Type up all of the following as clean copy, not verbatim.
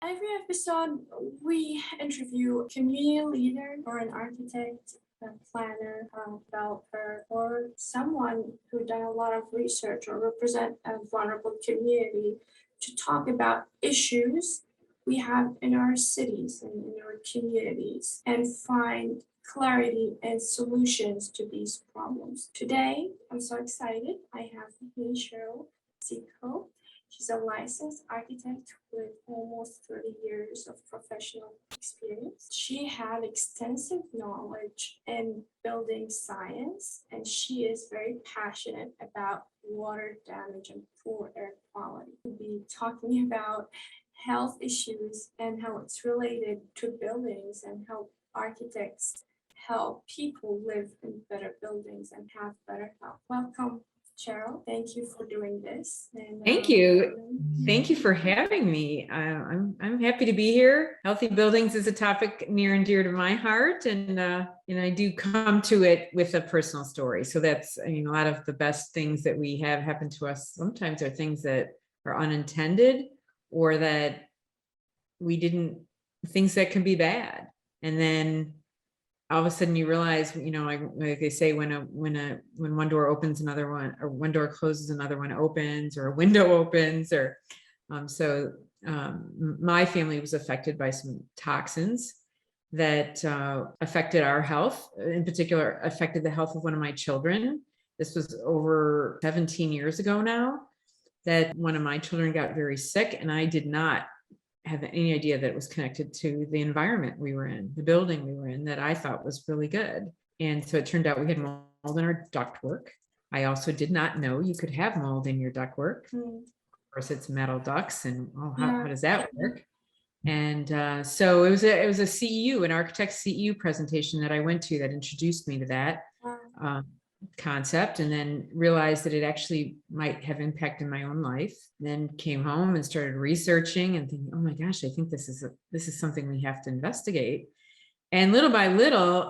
Every episode, we interview a community leader or an architect, a planner, a developer, or someone who done a lot of research or represent a vulnerable community to talk about issues we have in our cities and in our communities and find clarity and solutions to these problems. Today, I'm so excited. I have with me Cheryl, Ciecko. She's a licensed architect with almost 30 years of professional experience. She had extensive knowledge in building science, and she is very passionate about water damage and poor air quality. We'll be talking about health issues and how it's related to buildings and how architects help people live in better buildings and have better health. Welcome, Cheryl. Thank you for doing this. And, Thank you. Thank you for having me. I'm happy to be here. Healthy buildings is a topic near and dear to my heart, and I do come to it with a personal story. So that's, a lot of the best things that we have happen to us sometimes are things that are unintended or that we didn't, things that can be bad. And then all of a sudden you realize, like they say, when one door opens, another one, or one door closes, another one opens, or a window opens, or my family was affected by some toxins that affected our health, in particular affected the health of one of my children. This was over 17 years ago now, that one of my children got very sick, and I did not have any idea that it was connected to the environment we were in, the building we were in, that I thought was really good. And so it turned out we had mold in our ductwork. I also did not know you could have mold in your ductwork. Of course, it's metal ducts, and how does that work? And so it was a CEU, an architect CEU presentation that I went to that introduced me to that concept, and then realized that it actually might have impact in my own life. Then came home and started researching and thinking, oh my gosh, I think this is something we have to investigate. And little by little,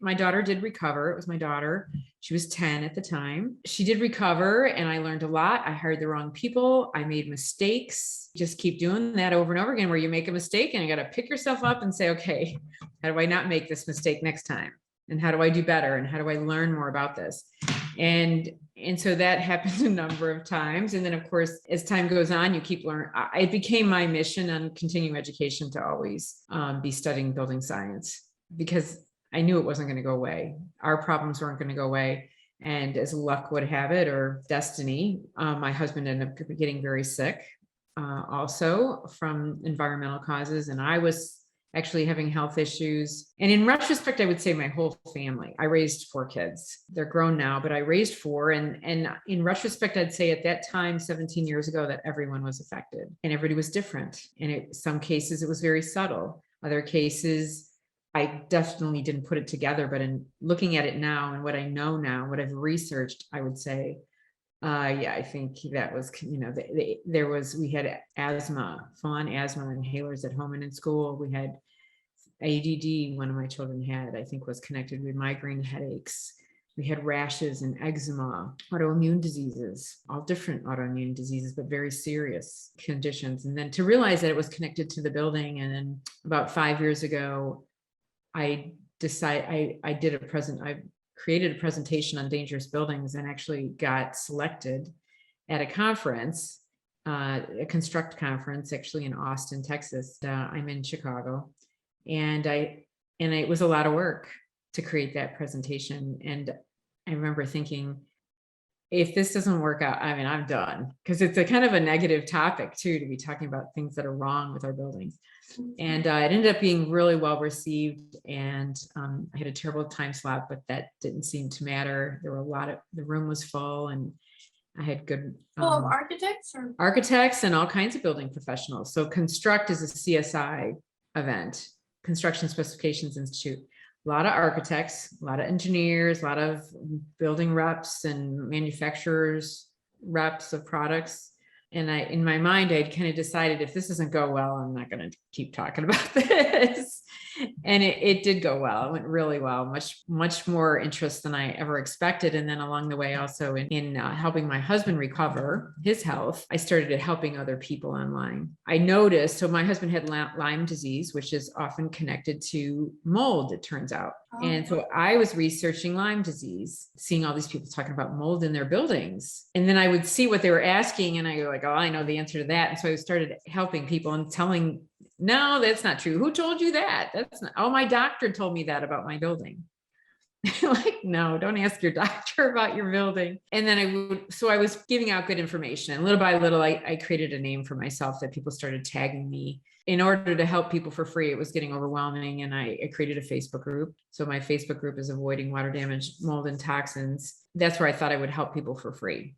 my daughter did recover. It was my daughter. She was 10 at the time. She did recover, and I learned a lot. I hired the wrong people. I made mistakes. Just keep doing that over and over again, where you make a mistake and you got to pick yourself up and say, okay, how do I not make this mistake next time? And how do I do better? And how do I learn more about this? And so that happened a number of times. And then, of course, as time goes on, you keep learning. It became my mission on continuing education to always be studying building science, because I knew it wasn't going to go away. Our problems weren't going to go away. And as luck would have it, or destiny, my husband ended up getting very sick also from environmental causes. And I was actually having health issues. And in retrospect, I would say my whole family. I raised 4 kids. They're grown now, but I raised 4. And in retrospect, I'd say at that time, 17 years ago, that everyone was affected and everybody was different. And in some cases, it was very subtle. Other cases, I definitely didn't put it together. But in looking at it now and what I know now, what I've researched, I would say, I think that was, we had asthma, full-on asthma inhalers at home and in school. We had ADD, one of my children had, I think was connected with migraine headaches. We had rashes and eczema, autoimmune diseases, all different autoimmune diseases, but very serious conditions. And then to realize that it was connected to the building. And then about 5 years ago, I decided I created a presentation on dangerous buildings and actually got selected at a conference, a Construct conference, actually in Austin, Texas. I'm in Chicago, and it was a lot of work to create that presentation. And I remember thinking, if this doesn't work out, I'm done, because it's a kind of a negative topic too, to be talking about things that are wrong with our buildings. And it ended up being really well received, and I had a terrible time slot, but that didn't seem to matter. There were the room was full, and I had good architects and all kinds of building professionals. So Construct is a CSI event, Construction Specifications Institute. A lot of architects, a lot of engineers, a lot of building reps and manufacturers reps of products, And in my mind, I'd kind of decided if this doesn't go well, I'm not going to keep talking about this. And it did go well. It went really well, much more interest than I ever expected. And then along the way, also in helping my husband recover his health, I started helping other people online. I noticed, so my husband had Lyme disease, which is often connected to mold, it turns out. Oh. And so I was researching Lyme disease, seeing all these people talking about mold in their buildings. And then I would see what they were asking, and I go like, oh, I know the answer to that. And so I started helping people and telling, no, that's not true. Who told you that? That's not, oh, my doctor told me that about my building. Like, no, don't ask your doctor about your building. And then I was giving out good information. And little by little, I created a name for myself that people started tagging me in order to help people for free. It was getting overwhelming. And I created a Facebook group. So my Facebook group is Avoiding Water Damage, Mold, and Toxins. That's where I thought I would help people for free.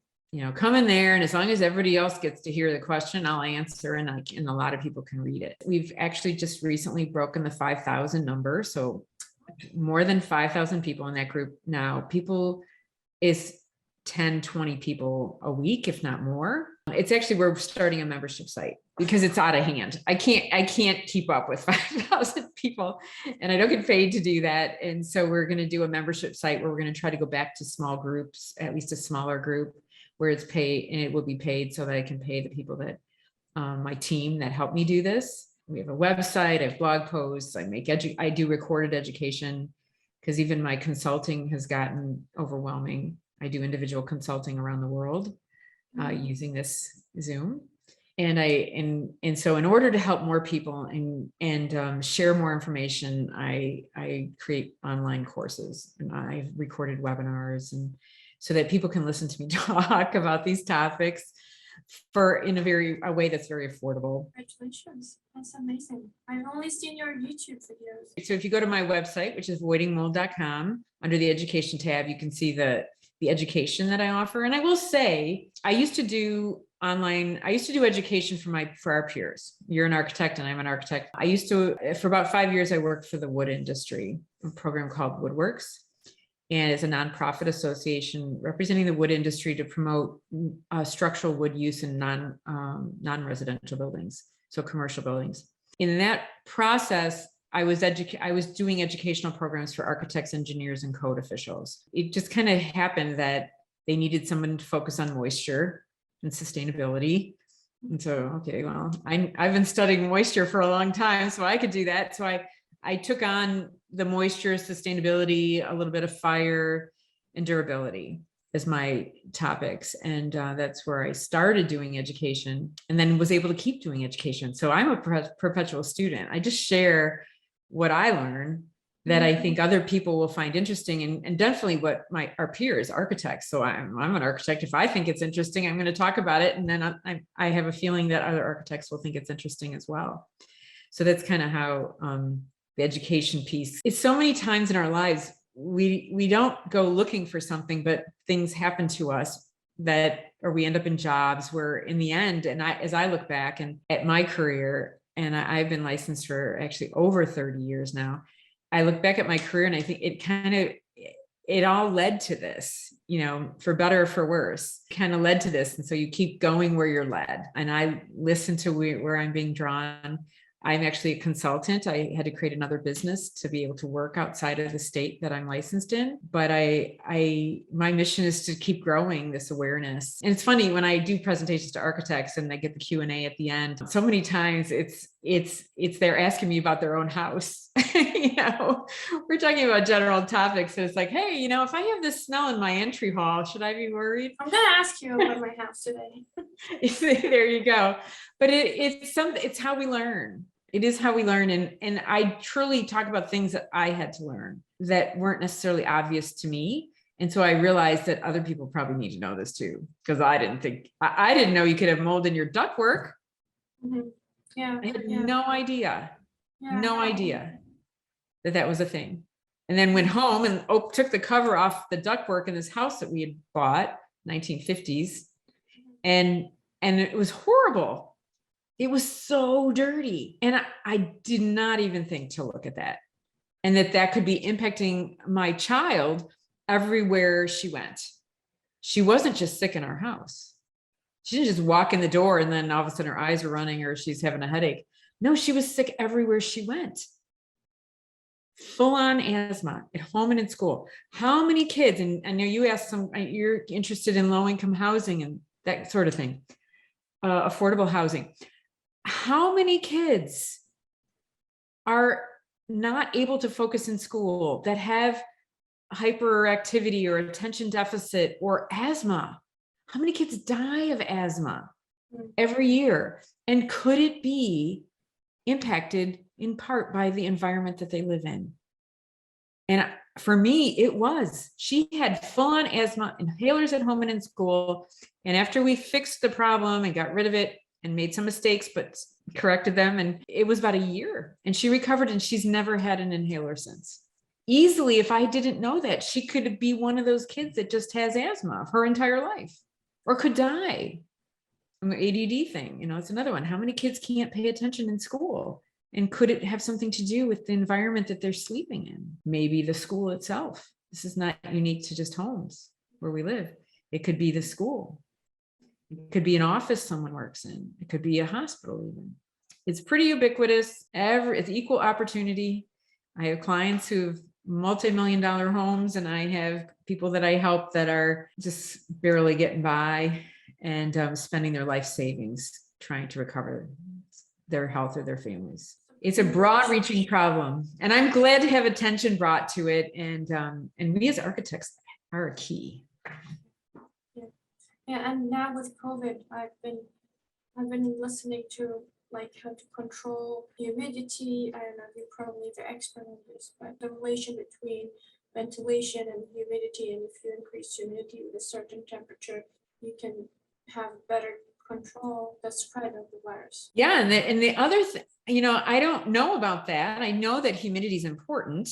Come in there, and as long as everybody else gets to hear the question, I'll answer, and a lot of people can read it. We've actually just recently broken the 5,000 number. So more than 5,000 people in that group now. People is 10, 20 people a week, if not more. It's actually, we're starting a membership site because it's out of hand. I can't keep up with 5,000 people, and I don't get paid to do that. And so we're going to do a membership site where we're going to try to go back to small groups, at least a smaller group, where it's paid, and it will be paid so that I can pay the people that my team that helped me do this. We have a website, I have blog posts, I do recorded education, because even my consulting has gotten overwhelming. I do individual consulting around the world using this Zoom. And so in order to help more people and share more information, I create online courses, and I've recorded webinars, and so that people can listen to me talk about these topics in a way that's very affordable. Congratulations. That's amazing. I've only seen your YouTube videos. So if you go to my website, which is avoidingmold.com, under the education tab, you can see the education that I offer. And I will say, I used to do education for our peers. You're an architect and I'm an architect. For about 5 years, I worked for the wood industry, a program called Woodworks. And it's a nonprofit association representing the wood industry to promote structural wood use in non-residential buildings, so commercial buildings. In that process, I was doing educational programs for architects, engineers, and code officials. It just kind of happened that they needed someone to focus on moisture and sustainability. And so, okay, well, I've been studying moisture for a long time, so I could do that. So I took on the moisture, sustainability, a little bit of fire, and durability as my topics. And that's where I started doing education, and then was able to keep doing education. So I'm a perpetual student. I just share what I learn that I think other people will find interesting, and definitely what our peers, architects. So I'm an architect. If I think it's interesting, I'm going to talk about it. And then I have a feeling that other architects will think it's interesting as well. So that's kind of how the education piece. It's so many times in our lives, we don't go looking for something, but things happen to us or we end up in jobs where in the end, and as I look back and at my career, and I've been licensed for actually over 30 years now, I look back at my career and I think it all led to this, for better or for worse, kind of led to this. And so you keep going where you're led. And I listen to where I'm being drawn. I'm actually a consultant. I had to create another business to be able to work outside of the state that I'm licensed in. But my mission is to keep growing this awareness. And it's funny when I do presentations to architects and I get the Q&A at the end, so many times it's they're asking me about their own house. We're talking about general topics. And it's like, hey, if I have this smell in my entry hall, should I be worried? I'm going to ask you about my house today. There you go. But it's how we learn. It is how we learn. And I truly talk about things that I had to learn that weren't necessarily obvious to me. And so I realized that other people probably need to know this too, because I didn't know you could have mold in your ductwork. Mm-hmm. Yeah. I had no idea that was a thing. And then went home and took the cover off the ductwork in this house that we had bought, 1950s. And it was horrible. It was so dirty. And I did not even think to look at that. And that could be impacting my child everywhere she went. She wasn't just sick in our house. She didn't just walk in the door and then all of a sudden her eyes were running or she's having a headache. No, she was sick everywhere she went. Full on asthma at home and in school. How many kids, and I know you asked you're interested in low income housing and that sort of thing, affordable housing. How many kids are not able to focus in school that have hyperactivity or attention deficit or asthma? How many kids die of asthma every year? And could it be impacted in part by the environment that they live in? And for me, it was. She had full-on asthma, inhalers at home and in school. And after we fixed the problem and got rid of it and made some mistakes, but corrected them, and it was about a year, and she recovered, and she's never had an inhaler since. Easily, if I didn't know that, she could be one of those kids that just has asthma her entire life, or could die from the ADD thing. You know, it's another one. How many kids can't pay attention in school? And could it have something to do with the environment that they're sleeping in? Maybe the school itself. This is not unique to just homes where we live. It could be the school. It could be an office someone works in. It could be a hospital even. It's pretty ubiquitous. It's equal opportunity. I have clients who have multi-million-dollar homes, and I have people that I help that are just barely getting by and spending their life savings trying to recover their health or their families. It's a broad-reaching problem, and I'm glad to have attention brought to it. And we as architects are a key. Yeah, and now with COVID, I've been listening to like how to control humidity. I don't know if you're probably the expert on this, but the relation between ventilation and humidity, and if you increase humidity with a certain temperature, you can have better control the spread of the virus. Yeah, and the other thing, you know, I don't know about that. I know that humidity is important.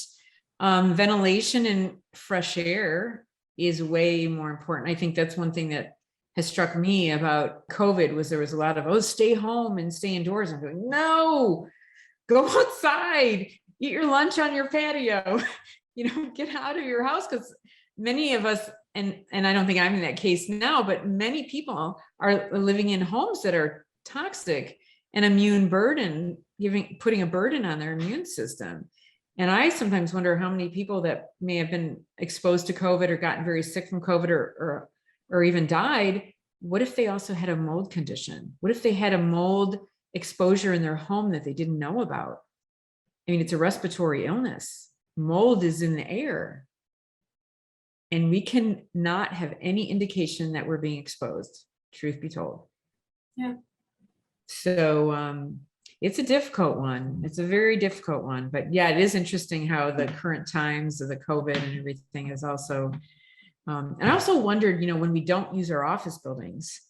Ventilation and fresh air is way more important. I think that's one thing that has struck me about COVID was there was a lot of, stay home and stay indoors. I'm going, no, go outside, eat your lunch on your patio, you know, get out of your house. Because many of us, and I don't think I'm in that case now, but many people are living in homes that are toxic and immune burden, putting a burden on their immune system. And I sometimes wonder how many people that may have been exposed to COVID or gotten very sick from COVID or even died. What if they also had a mold condition? What if they had a mold exposure in their home that they didn't know about? I mean, it's a respiratory illness. Mold is in the air. And we can not have any indication that we're being exposed, truth be told. Yeah. So it's a difficult one. It's a very difficult one. But yeah, it is interesting how the current times of the COVID and everything is also, and I also wondered, you know, when we don't use our office buildings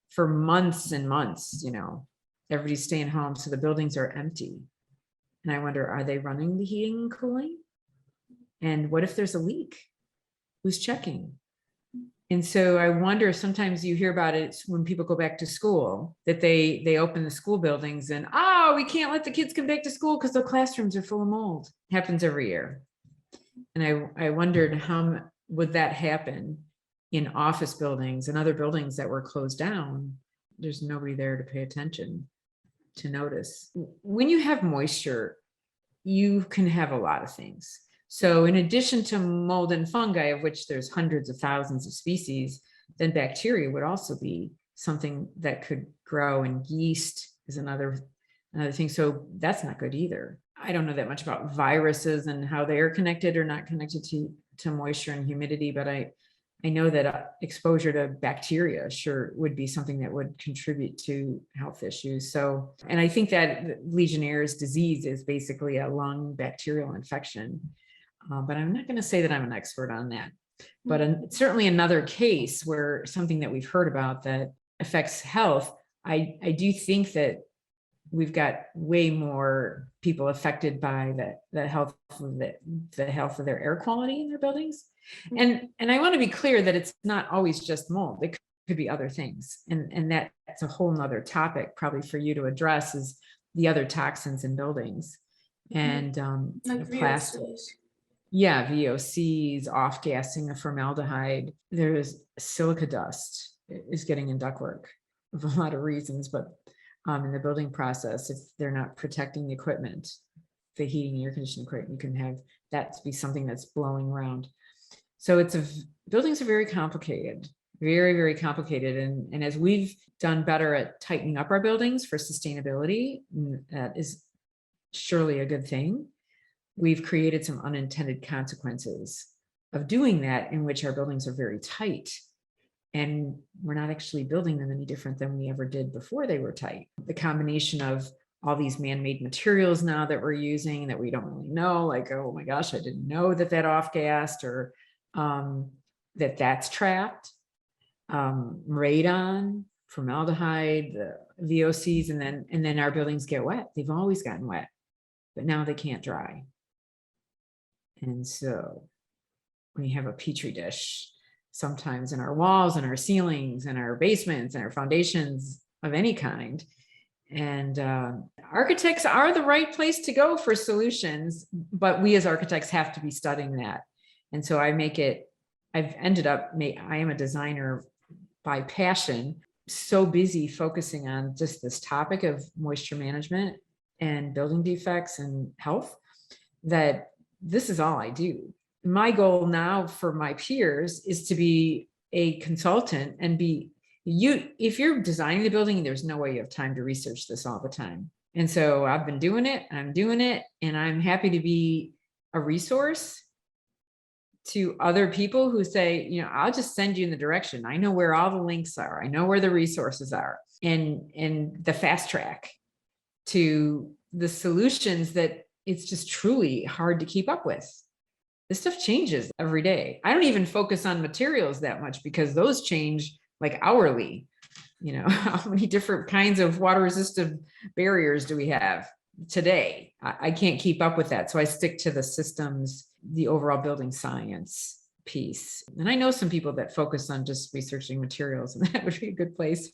for months and months, you know, everybody's staying home, so the buildings are empty. And I wonder, are they running the heating and cooling? And what if there's a leak? Who's checking? And so I wonder, sometimes you hear about it when people go back to school, that they open the school buildings and, we can't let the kids come back to school because the classrooms are full of mold. It happens every year. And I wondered, how would that happen in office buildings and other buildings that were closed down? There's nobody there to pay attention, to notice. When you have moisture, you can have a lot of things. So in addition to mold and fungi, of which there's hundreds of thousands of species, then bacteria would also be something that could grow, and yeast is another thing. So that's not good either. I don't know that much about viruses and how they are connected or not connected to moisture and humidity, but I know that exposure to bacteria sure would be something that would contribute to health issues. So, and I think that Legionnaire's disease is basically a lung bacterial infection. But I'm not going to say that I'm an expert on that. But certainly another case where something that we've heard about that affects health, I do think that we've got way more people affected by the health of their air quality in their buildings. And I want to be clear that it's not always just mold. It could be other things. And that's a whole nother topic probably for you to address, is the other toxins in buildings and like plastic. VOCs. Yeah, VOCs, off-gassing of formaldehyde. There's silica dust. is getting in ductwork for a lot of reasons, but in the building process, if they're not protecting the equipment, the heating and air conditioning equipment, you can have that to be something that's blowing around. So buildings are very complicated, very, very complicated. And as we've done better at tightening up our buildings for sustainability, that is surely a good thing. We've created some unintended consequences of doing that, in which our buildings are very tight. And we're not actually building them any different than we ever did before they were tight. The combination of all these man-made materials now that we're using that we don't really know, like, oh my gosh, I didn't know that off-gassed, or that's trapped. Radon, formaldehyde, the VOCs, and then our buildings get wet. They've always gotten wet, but now they can't dry. And so when you have a petri dish, sometimes in our walls and our ceilings and our basements and our foundations of any kind, and architects are the right place to go for solutions, but we as architects have to be studying that. And so I am a designer by passion, so busy focusing on just this topic of moisture management and building defects and health, that this is all I do. My goal now for my peers is to be a consultant and if you're designing the building, there's no way you have time to research this all the time. And so I've been doing it, and I'm happy to be a resource to other people who say, I'll just send you in the direction. I know where all the links are. I know where the resources are, and the fast track to the solutions that it's just truly hard to keep up with. This stuff changes every day. I don't even focus on materials that much, because those change like hourly. How many different kinds of water resistive barriers do we have today? I can't keep up with that. So I stick to the systems, the overall building science piece. And I know some people that focus on just researching materials, and that would be a good place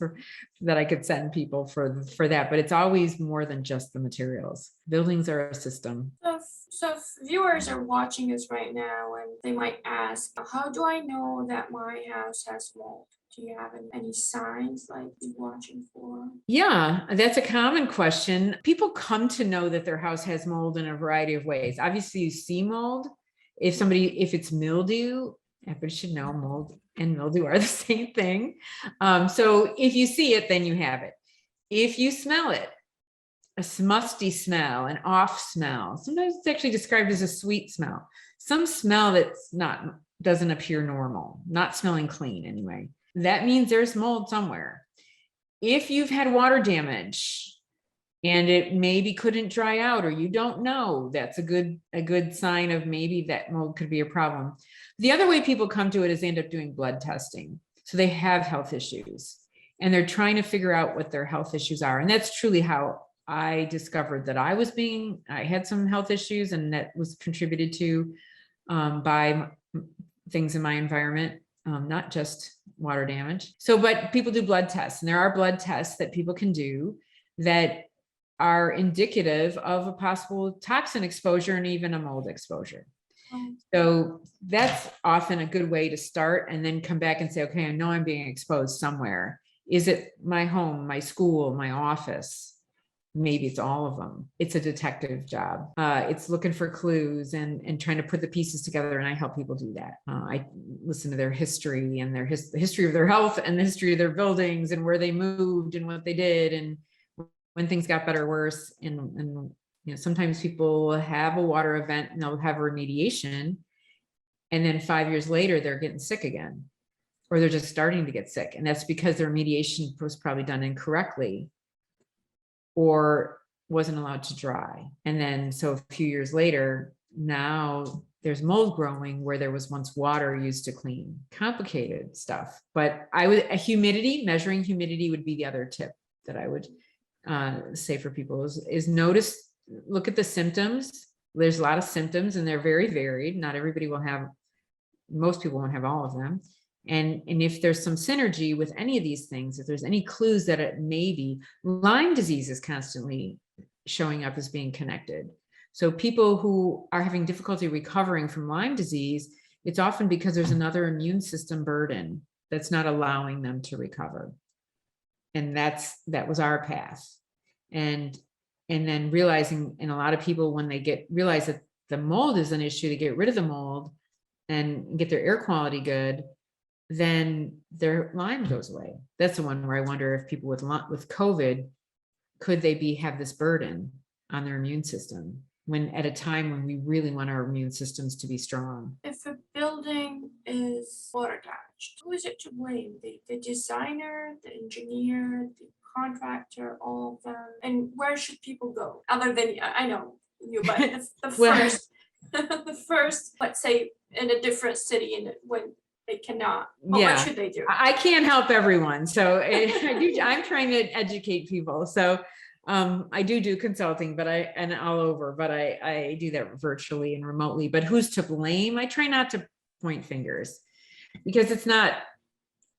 that I could send people for that. But it's always more than just the materials. Buildings are a system. So if viewers are watching this right now and they might ask, how do I know that my house has mold? Do you have any signs like be watching for? Yeah, that's a common question. People come to know that their house has mold in a variety of ways. Obviously, you see mold. If it's mildew, everybody should know mold and mildew are the same thing. So if you see it, then you have it. If you smell it, a musty smell, an off smell, sometimes it's actually described as a sweet smell. Some smell doesn't appear normal, not smelling clean anyway. That means there's mold somewhere. If you've had water damage and it maybe couldn't dry out, or you don't know, that's a good sign of maybe that mold could be a problem. The other way people come to it is they end up doing blood testing. So they have health issues and they're trying to figure out what their health issues are. And that's truly how I discovered that I had some health issues, and that was contributed to by things in my environment, not just water damage. But people do blood tests, and there are blood tests that people can do that are indicative of a possible toxin exposure and even a mold exposure. So that's often a good way to start, and then come back and say, okay, I know I'm being exposed somewhere. Is it my home, my school, my office? Maybe it's all of them. It's a detective job. It's looking for clues and trying to put the pieces together. And I help people do that. I listen to their history and the history of their health and the history of their buildings and where they moved and what they did and when things got better or worse. And sometimes people will have a water event and they'll have remediation. And then 5 years later, they're getting sick again, or they're just starting to get sick. And that's because their remediation was probably done incorrectly, or wasn't allowed to dry. And then, so a few years later, now there's mold growing where there was once water used to clean. Complicated stuff. But measuring humidity would be the other tip that I would say for people is look at the symptoms. There's a lot of symptoms and they're very varied. Not everybody will have, most people won't have all of them. And if there's some synergy with any of these things, if there's any clues that it may be, Lyme disease is constantly showing up as being connected. So people who are having difficulty recovering from Lyme disease, it's often because there's another immune system burden that's not allowing them to recover. And that was our path. And then realizing, and a lot of people, when they realize that the mold is an issue, to get rid of the mold and get their air quality good, then their Lyme goes away. That's the one where I wonder if people with COVID, could they have this burden on their immune system when at a time when we really want our immune systems to be strong? If a building is water damaged, who is it to blame? The designer, the engineer, the contractor, all of them? And where should people go? Other than, I know you, but the Well- first, the first, let's say, in a different city, and when they cannot, what should they do? I can't help everyone. So I'm trying to educate people. So I do consulting, and all over, but I do that virtually and remotely. But who's to blame? I try not to point fingers, because it's not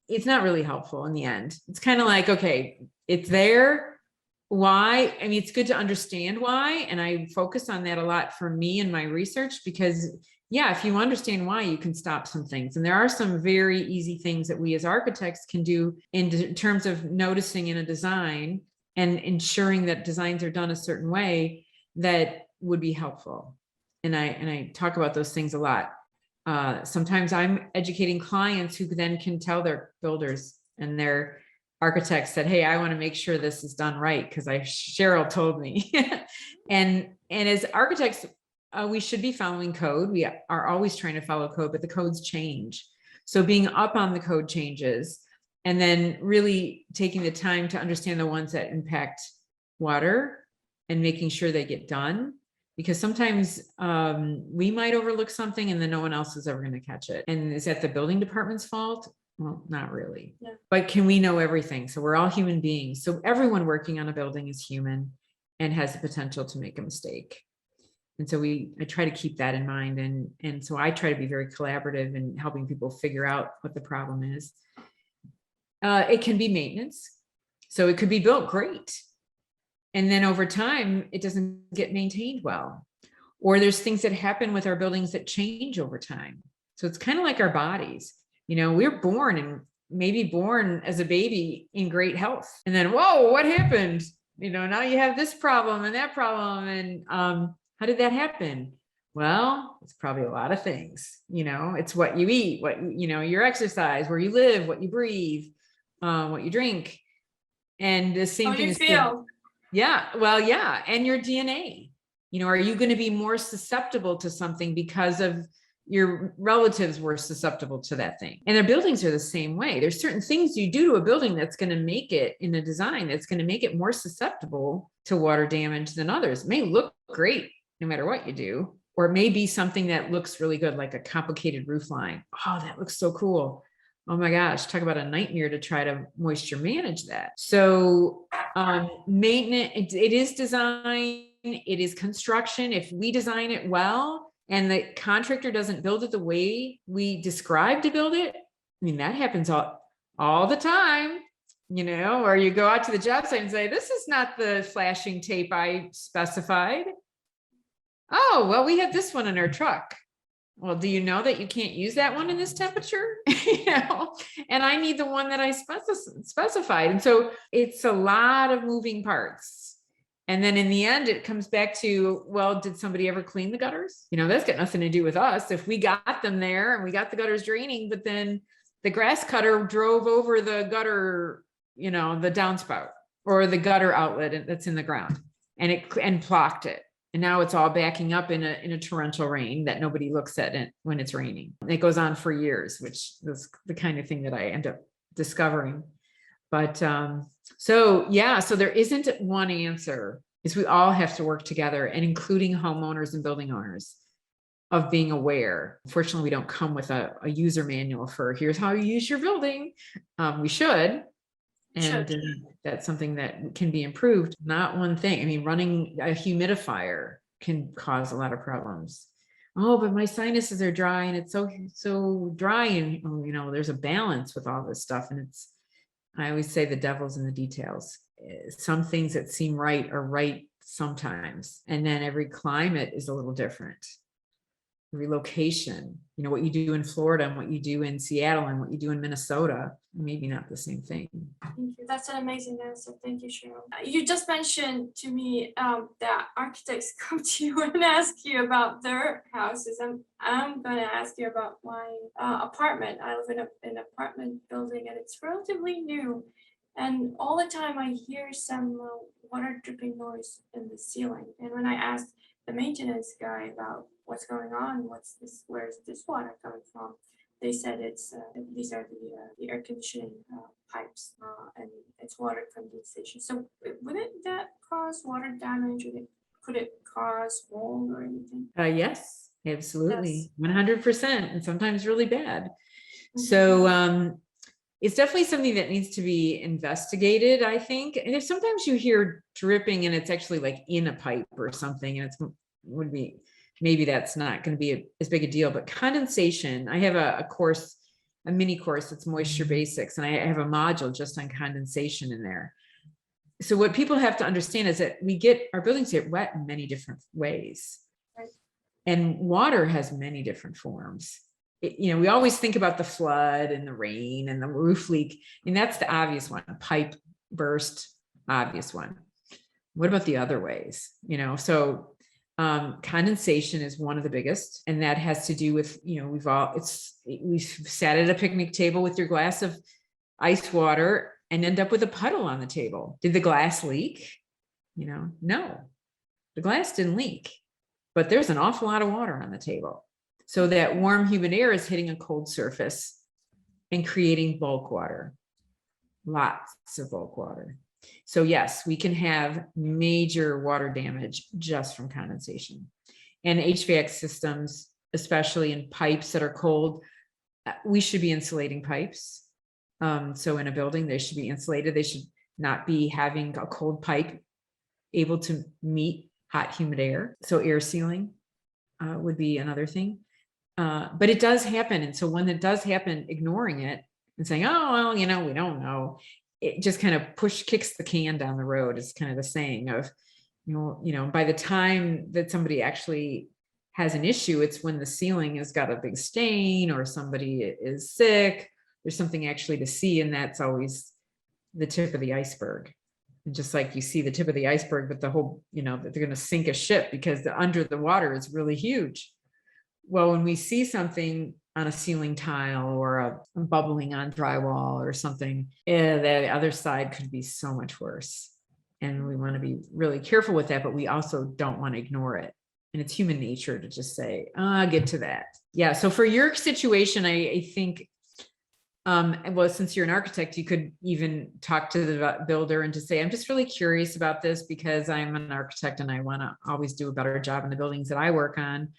really helpful in the end. It's kind of like, okay, it's there. Why? I mean, it's good to understand why. And I focus on that a lot for me in my research, because if you understand why, you can stop some things. And there are some very easy things that we as architects can do in terms of noticing in a design and ensuring that designs are done a certain way that would be helpful. And I talk about those things a lot. Sometimes I'm educating clients who then can tell their builders and their architects that, hey, I want to make sure this is done right, because Cheryl told me. and as architects, we should be following code. We are always trying to follow code, but the codes change. So being up on the code changes, and then really taking the time to understand the ones that impact water and making sure they get done. Because sometimes we might overlook something and then no one else is ever going to catch it. And is that the building department's fault? Well, not really. Yeah. But can we know everything? So we're all human beings. So everyone working on a building is human and has the potential to make a mistake. And so I try to keep that in mind. And so I try to be very collaborative in helping people figure out what the problem is. It can be maintenance. So it could be built great, and then over time, it doesn't get maintained well. Or there's things that happen with our buildings that change over time. So it's kind of like our bodies. We're born as a baby in great health. And then, whoa, what happened? Now you have this problem and that problem. And how did that happen? Well, it's probably a lot of things. It's what you eat, your exercise, where you live, what you breathe, what you drink. And the same thing is feel. And your DNA. Are you going to be more susceptible to something because of your relatives were susceptible to that thing? And their buildings are the same way. There's certain things you do to a building that's going to make it, in a design, that's going to make it more susceptible to water damage than others. It may look great no matter what you do, or it may be something that looks really good, like a complicated roof line. Oh, that looks so cool. Oh my gosh, talk about a nightmare to try to moisture manage that. So maintenance, it is design, it is construction. If we design it well and the contractor doesn't build it the way we describe to build it, I mean, that happens all the time, or you go out to the job site and say, this is not the flashing tape I specified. Oh, well, we have this one in our truck. Well, do you know that you can't use that one in this temperature? And I need the one that I specified. And so it's a lot of moving parts. And then in the end, it comes back to, well, did somebody ever clean the gutters? That's got nothing to do with us. If we got them there and we got the gutters draining, but then the grass cutter drove over the gutter, the downspout or the gutter outlet that's in the ground, and blocked it. And now it's all backing up in a torrential rain that nobody looks at it when it's raining. And it goes on for years, which is the kind of thing that I end up discovering. But so there isn't one answer. Is we all have to work together, and including homeowners and building owners, of being aware. Unfortunately, we don't come with a user manual for here's how you use your building. We should. And that's something that can be improved. Not one thing. I mean, running a humidifier can cause a lot of problems. Oh, but my sinuses are dry and it's so dry. And, there's a balance with all this stuff. And I always say the devil's in the details. Some things that seem right are right sometimes. And then every climate is a little different. relocation, what you do in Florida and what you do in Seattle and what you do in Minnesota, maybe not the same thing. Thank you. That's an amazing answer. Thank you, Cheryl. You just mentioned to me that architects come to you and ask you about their houses. I'm going to ask you about my apartment. I live in an apartment building, and it's relatively new. And all the time I hear some water dripping noise in the ceiling. And when I asked the maintenance guy about what's going on, where's this water coming from? They said these are the air conditioning pipes, and it's water condensation. So wouldn't that cause water damage, or could it cause mold or anything? Yes, absolutely. Yes. 100%, and sometimes really bad. Mm-hmm. So it's definitely something that needs to be investigated, I think. And if sometimes you hear dripping and it's actually like in a pipe or something, and maybe that's not going to be as big a deal. But condensation, I have a mini course that's Moisture Basics, and I have a module just on condensation in there. So what people have to understand is that our buildings get wet in many different ways. Right. And water has many different forms. We always think about the flood and the rain and the roof leak, and that's the obvious one. Pipe burst, obvious one. What about the other ways? So condensation is one of the biggest, and that has to do with, we've sat at a picnic table with your glass of ice water and end up with a puddle on the table. Did the glass leak? No, the glass didn't leak, but there's an awful lot of water on the table. So that warm, humid air is hitting a cold surface and creating bulk water, lots of bulk water. So yes, we can have major water damage just from condensation. And HVAC systems, especially in pipes that are cold, we should be insulating pipes. So in a building, they should be insulated. They should not be having a cold pipe able to meet hot, humid air. So air sealing would be another thing. But it does happen. And so when it does happen, ignoring it and saying, oh, well, we don't know, it just kind of kicks the can down the road, is kind of the saying of, by the time that somebody actually has an issue, it's when the ceiling has got a big stain or somebody is sick, there's something actually to see. And that's always the tip of the iceberg. And just like you see the tip of the iceberg, but the whole, that they're going to sink a ship because under the water is really huge. Well, when we see something on a ceiling tile or a bubbling on drywall or something, the other side could be so much worse. And we want to be really careful with that, but we also don't want to ignore it. And it's human nature to just say, I'll get to that. Yeah. So for your situation, I think, well, since you're an architect, you could even talk to the builder and to say, I'm just really curious about this because I'm an architect and I want to always do a better job in the buildings that I work on.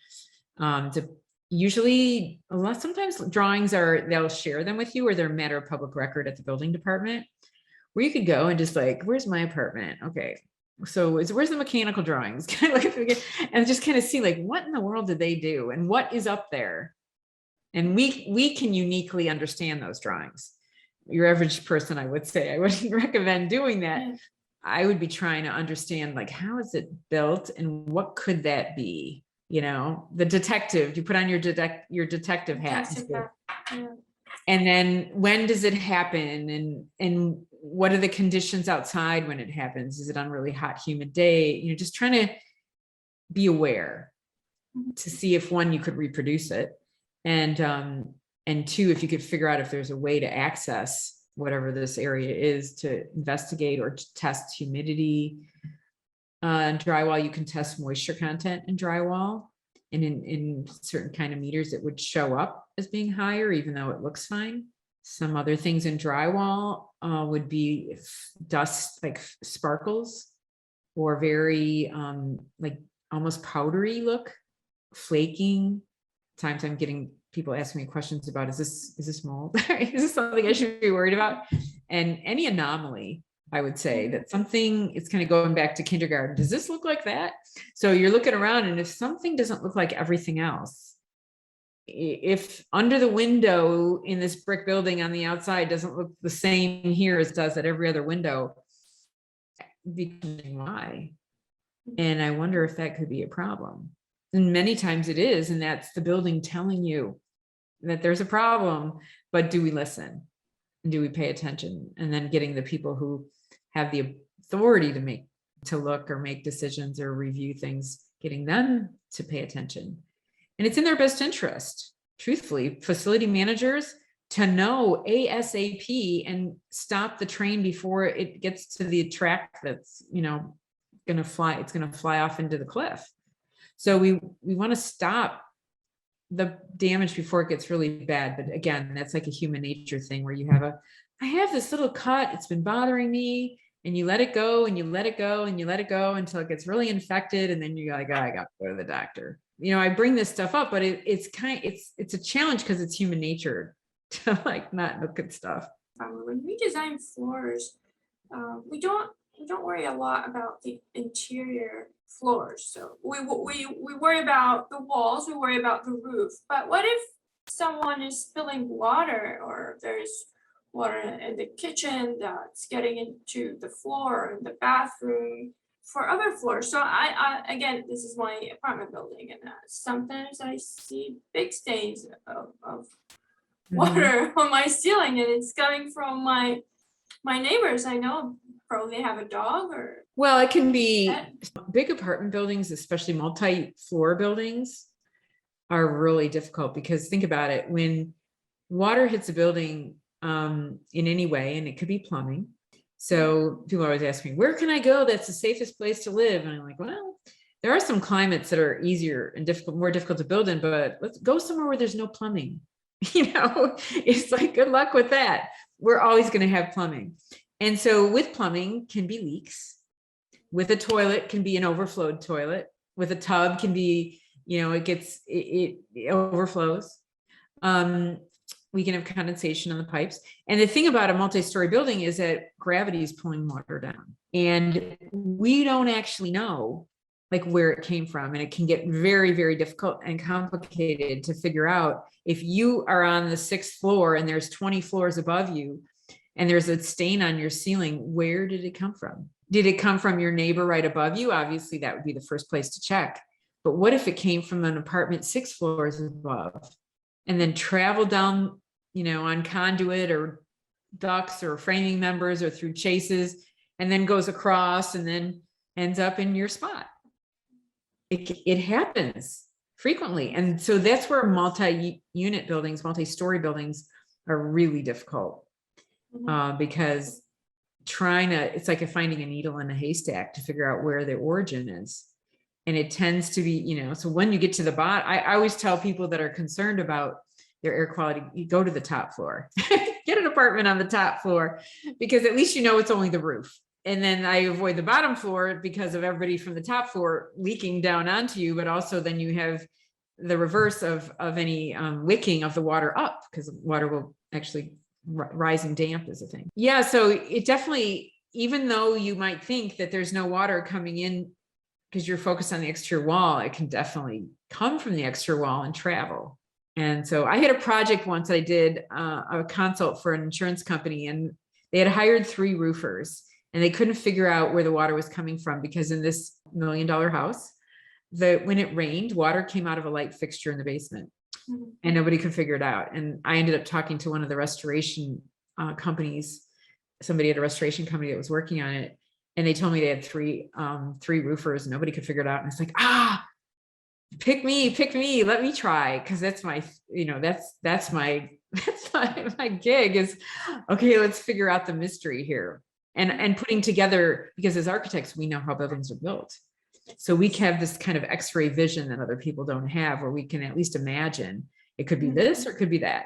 Usually, sometimes drawings they'll share them with you, or they're a matter of public record at the building department, where you could go and just like, where's my apartment? Okay. So where's the mechanical drawings? Kind of look and just kind of see like, what in the world did they do? And what is up there? And we can uniquely understand those drawings. Your average person, I would say, I wouldn't recommend doing that. Yeah. I would be trying to understand, like, how is it built and what could that be? The detective, you put on your detective hat. Yeah. And then when does it happen? And what are the conditions outside when it happens? Is it on a really hot, humid day? Just trying to be aware to see if, one, you could reproduce it. And two, if you could figure out if there's a way to access whatever this area is, to investigate or to test humidity. Drywall, you can test moisture content in drywall, and in certain kind of meters it would show up as being higher even though it looks fine. Some other things in drywall would be dust, like sparkles, or very like almost powdery look, flaking. Times I'm getting people asking me questions about, is this mold? Is this something I should be worried about? And any anomaly, I would say that something, it's kind of going back to kindergarten. Does this look like that? So you're looking around, and if something doesn't look like everything else, if under the window in this brick building on the outside doesn't look the same here as it does at every other window, why? And I wonder if that could be a problem. And many times it is, and that's the building telling you that there's a problem, but do we listen? And do we pay attention? And then getting the people who have the authority to look or make decisions or review things, getting them to pay attention. And it's in their best interest, truthfully, facility managers to know ASAP and stop the train before it gets to the track that's, going to fly. It's going to fly off into the cliff. So we want to stop the damage before it gets really bad. But again, that's like a human nature thing where I have this little cut, it's been bothering me, and you let it go and you let it go and you let it go until it gets really infected. And then you're like, oh, I got to go to the doctor. I bring this stuff up, but it's a challenge because it's human nature to like not look at stuff. When we design floors, we don't worry a lot about the interior floors. So we worry about the walls, we worry about the roof. But what if someone is spilling water, or there's water in the kitchen that's getting into the floor in the bathroom for other floors? So I again, this is my apartment building, and sometimes I see big stains of water on my ceiling, and it's coming from my neighbors. I know probably have a dog or. Well, it can be big apartment buildings, especially multi-floor buildings, are really difficult because think about it. When water hits a building in any way, and it could be plumbing. So people always ask me, where can I go that's the safest place to live? And I'm like, well, there are some climates that are easier and more difficult to build in, but let's go somewhere where there's no plumbing. It's like, good luck with that. We're always going to have plumbing. And so with plumbing can be leaks. With a toilet can be an overflowed toilet. With a tub can be, it overflows. We can have condensation on the pipes. And the thing about a multi-story building is that gravity is pulling water down. And we don't actually know like where it came from. And it can get very, very difficult and complicated to figure out if you are on the 6th floor and there's 20 floors above you and there's a stain on your ceiling, where did it come from? Did it come from your neighbor right above you? Obviously, that would be the first place to check. But what if it came from an apartment 6 floors above and then traveled down, on conduit or ducts or framing members or through chases and then goes across and then ends up in your spot? It happens frequently. And so that's where multi-unit buildings, multi-story buildings are really difficult because it's like finding a needle in a haystack to figure out where the origin is. And it tends to be, so when you get to the bottom, I always tell people that are concerned about their air quality, you go to the top floor, get an apartment on the top floor, because at least it's only the roof. And then I avoid the bottom floor because of everybody from the top floor leaking down onto you, but also then you have the reverse of any wicking of the water up, because water will actually rising damp is a thing. Yeah, so it definitely, even though you might think that there's no water coming in because you're focused on the exterior wall, it can definitely come from the exterior wall and travel. And so I had a project once I did a consult for an insurance company, and they had hired 3 roofers. And they couldn't figure out where the water was coming from because in this $1 million house, when it rained, water came out of a light fixture in the basement and nobody could figure it out. And I ended up talking to one of the restoration companies, somebody at a restoration company that was working on it. And they told me they had 3 roofers and nobody could figure it out. And it's like, pick me, let me try. Cause that's my, that's my gig is, okay, let's figure out the mystery here. And putting together, because as architects, we know how buildings are built. So we have this kind of X-ray vision that other people don't have, where we can at least imagine it could be this or it could be that.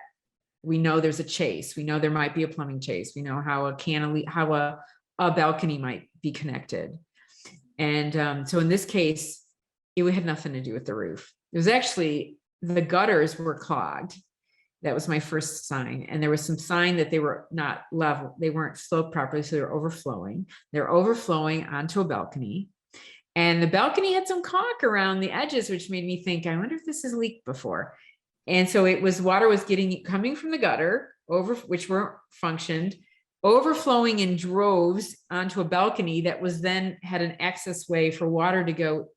We know there's a chase. We know there might be a plumbing chase. We know how a balcony might be connected. And so in this case, it had nothing to do with the roof. It was actually the gutters were clogged. That was my first sign. And there was some sign that they were not level. They weren't sloped properly. So they were overflowing. They're overflowing onto a balcony. And the balcony had some caulk around the edges, which made me think, I wonder if this has leaked before. And so water was coming from the gutter which weren't functioned, overflowing in droves onto a balcony that was then had an access way for water to go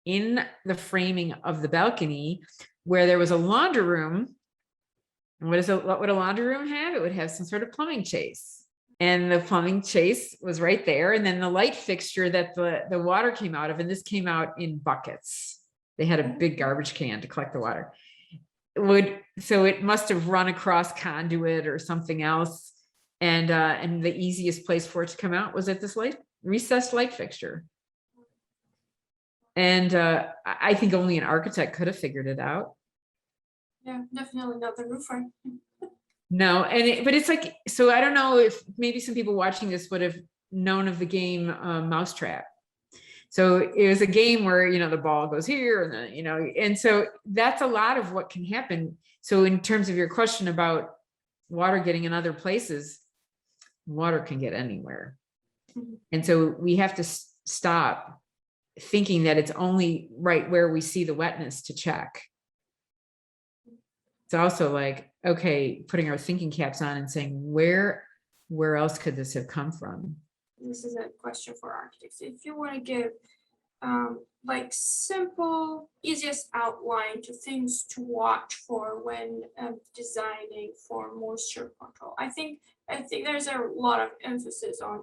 in the framing of the balcony where there was a laundry room. And what would a laundry room have? It would have some sort of plumbing chase. And the plumbing chase was right there. And then the light fixture that the water came out of, and this came out in buckets. They had a big garbage can to collect the water. So it must have run across conduit or something else. And the easiest place for it to come out was at this recessed light fixture. And I think only an architect could have figured it out. Yeah, definitely not the roofer. No, but it's like, so I don't know if maybe some people watching this would have known of the game Mousetrap. So it was a game where, the ball goes here and then, and so that's a lot of what can happen. So in terms of your question about water getting in other places, water can get anywhere. And so we have to stop thinking that it's only right where we see the wetness to check. It's also like, okay, putting our thinking caps on and saying, where else could this have come from? This is a question for architects. If you want to give like simple, easiest outline to things to watch for when designing for moisture control. I think there's a lot of emphasis on,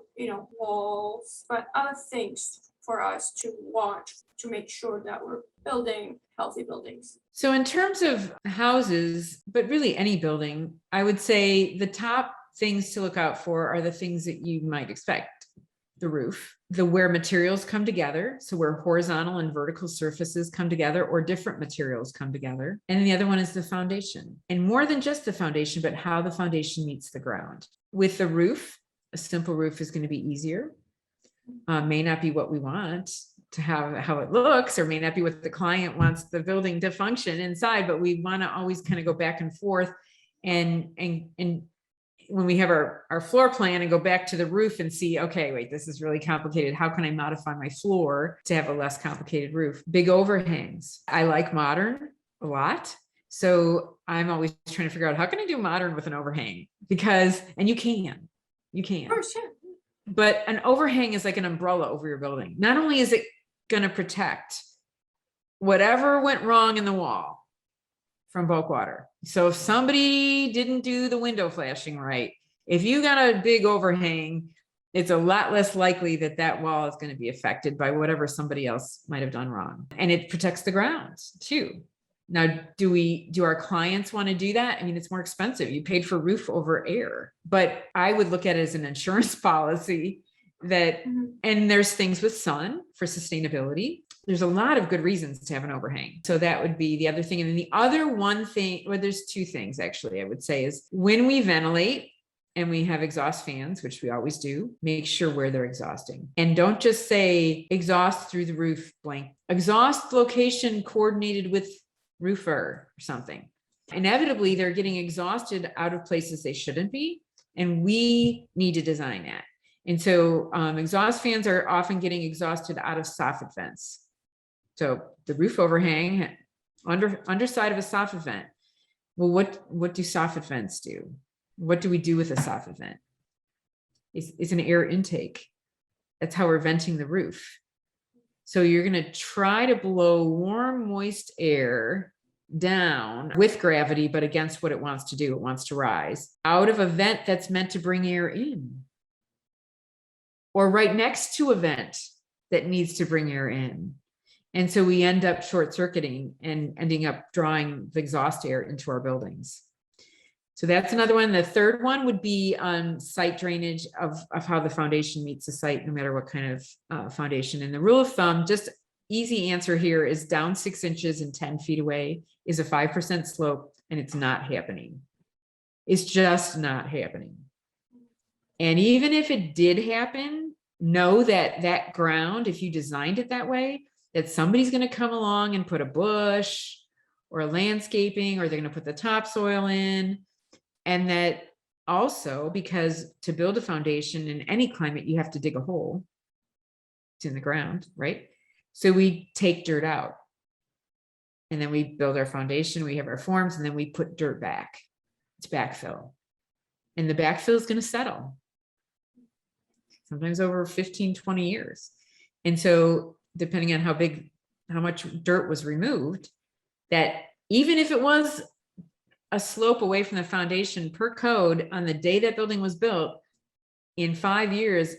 walls, but other things for us to watch to make sure that we're building healthy buildings. So in terms of houses, but really any building, I would say the top things to look out for are the things that you might expect. The roof, where materials come together. So where horizontal and vertical surfaces come together or different materials come together. And the other one is the foundation. And more than just the foundation, but how the foundation meets the ground. With the roof, a simple roof is going to be easier. May not be what we want to have, how it looks, or may not be what the client wants the building to function inside, but we want to always kind of go back and forth and when we have our floor plan and go back to the roof and see, okay, wait, this is really complicated. How can I modify my floor to have a less complicated roof? Big overhangs. I like modern a lot. So I'm always trying to figure out how can I do modern with an overhang? And you can. Of course, yeah. But an overhang is like an umbrella over your building. Not only is it going to protect whatever went wrong in the wall from bulk water. So if somebody didn't do the window flashing right, if you got a big overhang, it's a lot less likely that wall is going to be affected by whatever somebody else might have done wrong. And it protects the grounds too. Now, do our clients want to do that? I mean, it's more expensive. You paid for roof over air, but I would look at it as an insurance policy that, and there's things with sun for sustainability. There's a lot of good reasons to have an overhang. So that would be the other thing. And then the other one thing, well, there's two things actually, I would say is when we ventilate and we have exhaust fans, which we always do, make sure where they're exhausting. And don't just say exhaust through the roof blank. Exhaust location coordinated with roofer or something. Inevitably, they're getting exhausted out of places they shouldn't be. And we need to design that. And so exhaust fans are often getting exhausted out of soffit vents. So the roof overhang, underside of a soffit vent. Well, what do soffit vents do? What do we do with a soffit vent? It's an air intake. That's how we're venting the roof. So you're going to try to blow warm, moist air down with gravity, but against what it wants to do. It wants to rise out of a vent that's meant to bring air in, or right next to a vent that needs to bring air in. And so we end up short circuiting and ending up drawing the exhaust air into our buildings. So that's another one. The third one would be site drainage of how the foundation meets the site, no matter what kind of foundation. And the rule of thumb, just easy answer here is down 6 inches and 10 feet away is a 5% slope, and it's not happening. It's just not happening. And even if it did happen, know that that ground, if you designed it that way, that somebody's going to come along and put a bush or a landscaping, or they're going to put the topsoil in. And that also, because to build a foundation in any climate, you have to dig a hole. It's in the ground, right? So we take dirt out and then we build our foundation, we have our forms, and then we put dirt back. It's backfill. And the backfill is going to settle. Sometimes over 15, 20 years. And so depending on how big how much dirt was removed, that even if it was a slope away from the foundation per code on the day that building was built, in 5 years,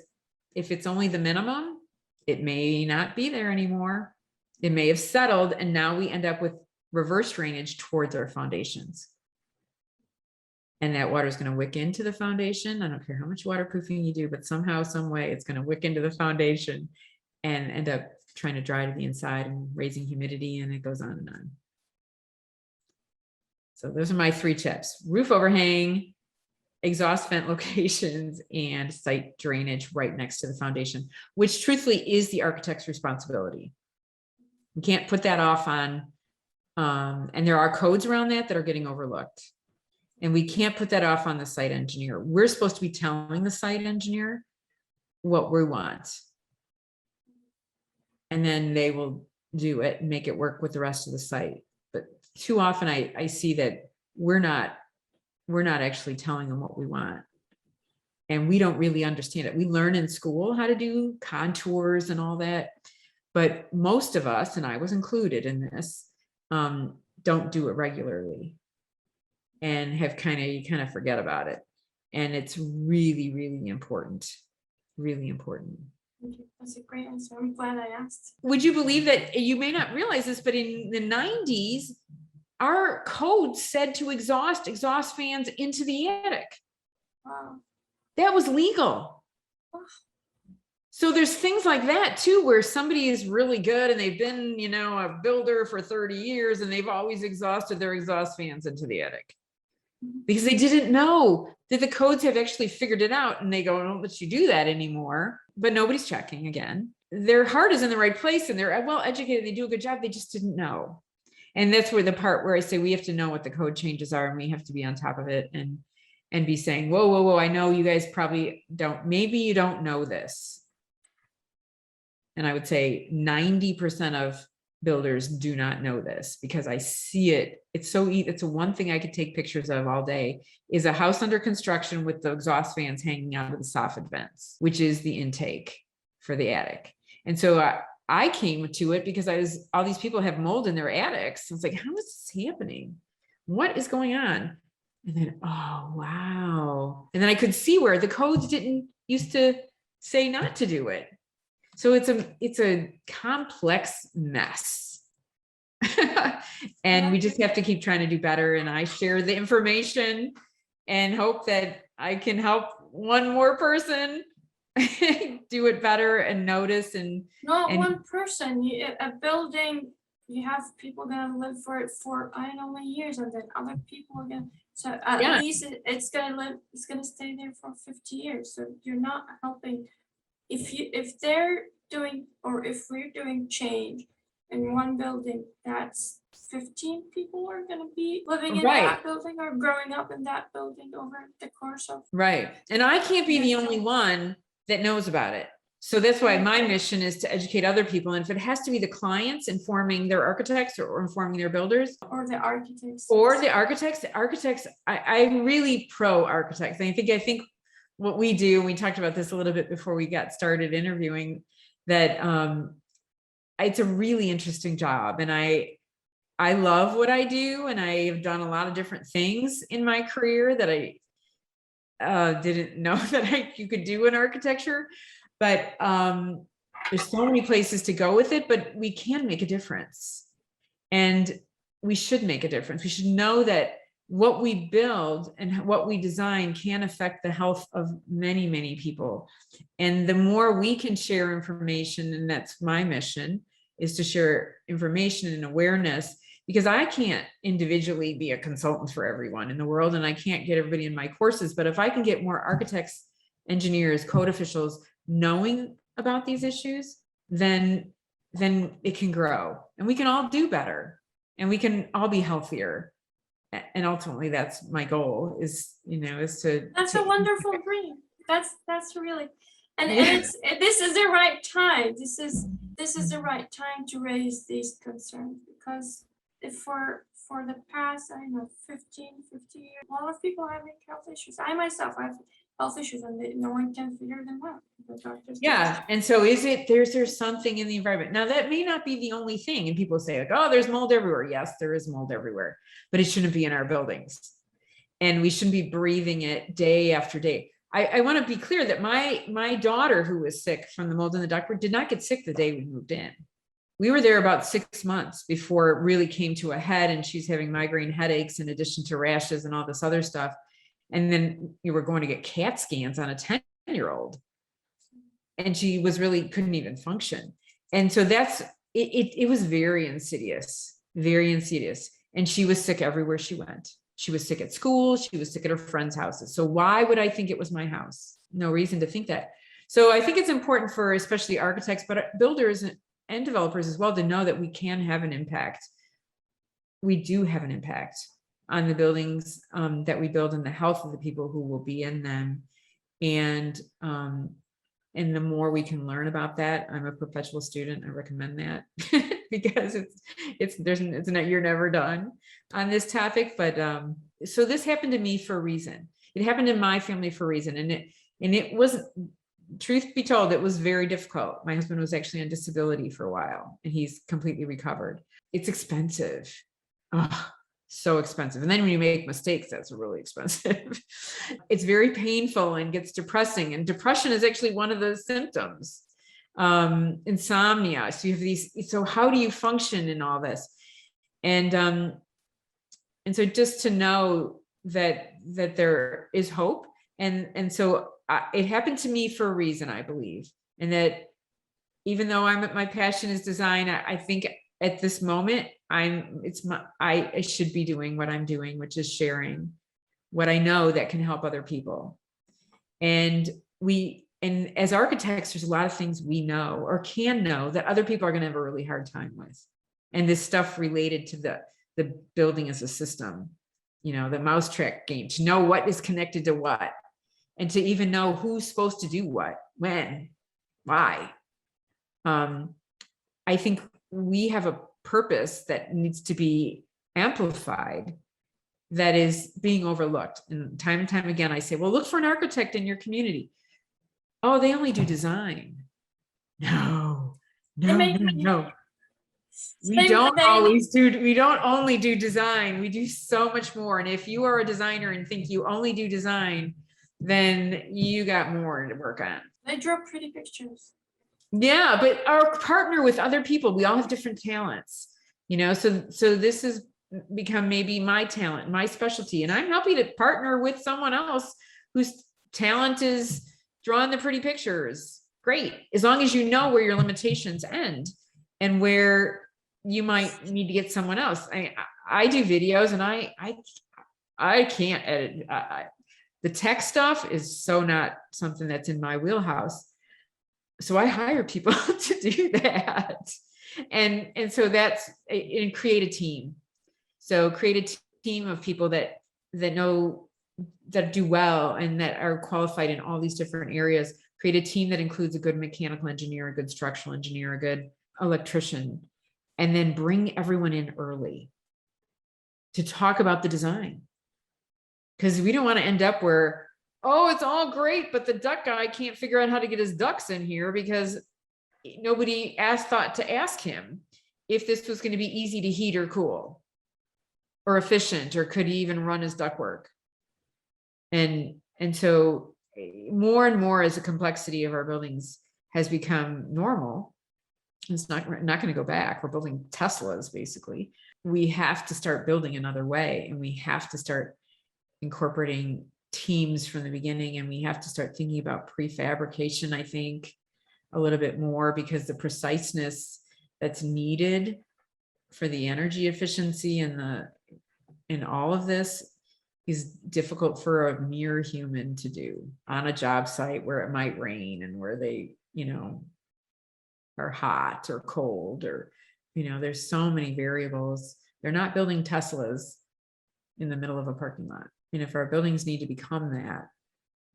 if it's only the minimum, it may not be there anymore. It may have settled, and now we end up with reverse drainage towards our foundations. And that water is going to wick into the foundation. I don't care how much waterproofing you do, but somehow, some way, it's going to wick into the foundation and end up trying to dry to the inside and raising humidity, and it goes on and on. So those are my 3 tips: roof overhang, exhaust vent locations, and site drainage right next to the foundation, which truthfully is the architect's responsibility. You can't put that off on, and there are codes around that are getting overlooked. And we can't put that off on the site engineer. We're supposed to be telling the site engineer what we want. And then they will do it and make it work with the rest of the site. But too often I see that we're not actually telling them what we want. And we don't really understand it. We learn in school how to do contours and all that. But most of us, and I was included in this, don't do it regularly and you kind of forget about it. And it's really, really important. Really important. That's a great answer. I'm glad I asked. Would you believe that, you may not realize this, but in the 90s, our code said to exhaust fans into the attic. Wow. That was legal. So there's things like that too, where somebody is really good and they've been, a builder for 30 years and they've always exhausted their exhaust fans into the attic because they didn't know that the codes have actually figured it out, and they go, I don't let you do that anymore. But nobody's checking again. Their heart is in the right place and they're well educated. They do a good job. They just didn't know. And that's where the part where I say we have to know what the code changes are, and we have to be on top of it and be saying, whoa, I know you guys probably don't, maybe you don't know this. And I would say 90% of builders do not know this, because I see it. It's a one thing I could take pictures of all day, is a house under construction with the exhaust fans hanging out of the soffit vents, which is the intake for the attic. And so I came to it because all these people have mold in their attics. I was like, how is this happening? What is going on? And then, oh, wow. And then I could see where the codes didn't used to say not to do it. So it's a complex mess. And we just have to keep trying to do better. And I share the information and hope that I can help one more person do it better and notice. And not one person, a building, you have people gonna live for it for I don't know many years, and then other people are gonna, so at least it's gonna stay there for 50 years. So you're not helping. If they're doing, or if we're doing change in one building, that's 15 people are going to be living in that building or growing up in that building over the course of. Right. And I can't be the only one that knows about it. So that's why my mission is to educate other people. And if it has to be the clients informing their architects or informing their builders. Or the architects. I'm really pro architects. I think what we do, we talked about this a little bit before we got started interviewing, that it's a really interesting job. And I love what I do. And I've done a lot of different things in my career that I didn't know that you could do in architecture. But there's so many places to go with it, but we can make a difference. And we should make a difference. We should know that what we build and what we design can affect the health of many, many people. And the more we can share information, and that's my mission, is to share information and awareness, because I can't individually be a consultant for everyone in the world, and I can't get everybody in my courses. But if I can get more architects, engineers, code officials knowing about these issues, then it can grow, and we can all do better, and we can all be healthier. And ultimately, that's my goal, is to. That's a wonderful dream. That's really, and this is the right time. This is the right time to raise these concerns, because if for the past, I don't know, 50 years, a lot of people having health issues. I myself, I have health issues and no one can figure them out. The doctors Yeah. And so is it, there's something in the environment. Now that may not be the only thing. And people say like, oh, there's mold everywhere. Yes, there is mold everywhere, but it shouldn't be in our buildings. And we shouldn't be breathing it day after day. I want to be clear that my daughter who was sick from the mold in the ductwork did not get sick the day we moved in. We were there about 6 months before it really came to a head, and she's having migraine headaches in addition to rashes and all this other stuff. And then you were going to get CAT scans on a 10-year-old. And she was really couldn't even function. And so that's it was very insidious, very insidious. And she was sick everywhere she went. She was sick at school. She was sick at her friends' houses. So why would I think it was my house? No reason to think that. So I think it's important for especially architects, but builders and developers as well to know that we can have an impact. We do have an impact on the buildings that we build and the health of the people who will be in them. And the more we can learn about that, I'm a perpetual student. I recommend that because you're never done on this topic. But so this happened to me for a reason. It happened in my family for a reason, and it wasn't. Truth be told, it was very difficult. My husband was actually on disability for a while, and he's completely recovered. It's expensive. Oh, so expensive. And then when you make mistakes, that's really expensive. It's very painful and gets depressing. And depression is actually one of the symptoms. Insomnia. So you have these, so how do you function in all this? And so just to know that there is hope. And so it happened to me for a reason, I believe. And that even though my passion is design, I think at this moment, I should be doing what I'm doing, which is sharing what I know that can help other people. And as architects, there's a lot of things we know or can know that other people are going to have a really hard time with. And this stuff related to the building as a system, the mousetrap game, to know what is connected to what, and to even know who's supposed to do what, when, why. I think we have a purpose that needs to be amplified that is being overlooked. And time again, I say, well, look for an architect in your community. Oh, they only do design. No. We don't only do design. We do so much more. And if you are a designer and think you only do design, then you got more to work on. They draw pretty pictures. Yeah, but our partner with other people, we all have different talents, so this has become maybe my talent, my specialty, and I'm happy to partner with someone else whose talent is drawing the pretty pictures. Great, as long as you know where your limitations end and where you might need to get someone else. I do videos, and I can't edit. The tech stuff is so not something that's in my wheelhouse. So I hire people to do that. And so and create a team. So create a team of people that know, that do well and that are qualified in all these different areas. Create a team that includes a good mechanical engineer, a good structural engineer, a good electrician, and then bring everyone in early to talk about the design. Because we don't want to end up where, oh, it's all great, but the duct guy can't figure out how to get his ducts in here because nobody thought to ask him if this was going to be easy to heat or cool or efficient, or could he even run his ductwork. And so more and more, as the complexity of our buildings has become normal, it's not going to go back. We're building Teslas, basically. We have to start building another way, and we have to start incorporating teams from the beginning, and we have to start thinking about prefabrication, I think, a little bit more, because the preciseness that's needed for the energy efficiency and all of this is difficult for a mere human to do on a job site where it might rain and where they, are hot or cold, or, there's so many variables. They're not building Teslas in the middle of a parking lot. And if our buildings need to become that,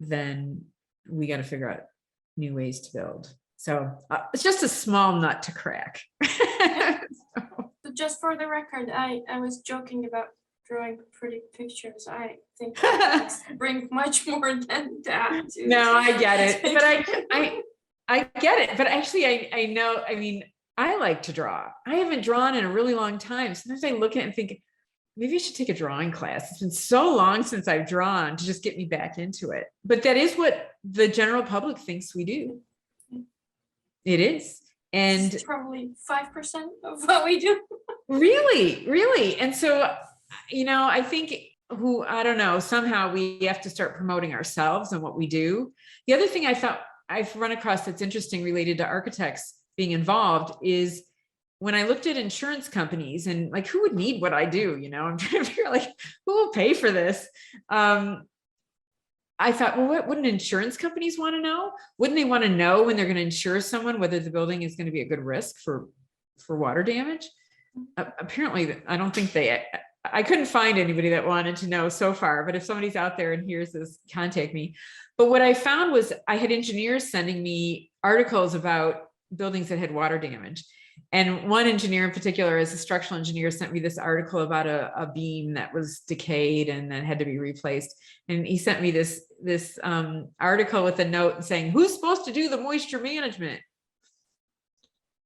then we got to figure out new ways to build. So it's just a small nut to crack. So just for the record, I was joking about drawing pretty pictures. I think architects bring much more than that. No, I get it, but I get it. But actually, I know. I mean, I like to draw. I haven't drawn in a really long time. Sometimes I look at it and think, maybe I should take a drawing class. It's been so long since I've drawn to just get me back into it. But that is what the general public thinks we do. It is. And it's probably 5% of what we do. really. And so, I think I don't know, somehow we have to start promoting ourselves and what we do. The other thing I thought I've run across that's interesting related to architects being involved is when I looked at insurance companies and like, who would need what I do? I'm trying to figure out like, who will pay for this? I thought, well, what wouldn't insurance companies want to know? Wouldn't they want to know when they're going to insure someone, whether the building is going to be a good risk for water damage? Apparently, I don't think I couldn't find anybody that wanted to know so far, but if somebody's out there and hears this, contact me. But what I found was I had engineers sending me articles about buildings that had water damage. And one engineer in particular, as a structural engineer, sent me this article about a beam that was decayed and then had to be replaced. And he sent me this article with a note saying, who's supposed to do the moisture management?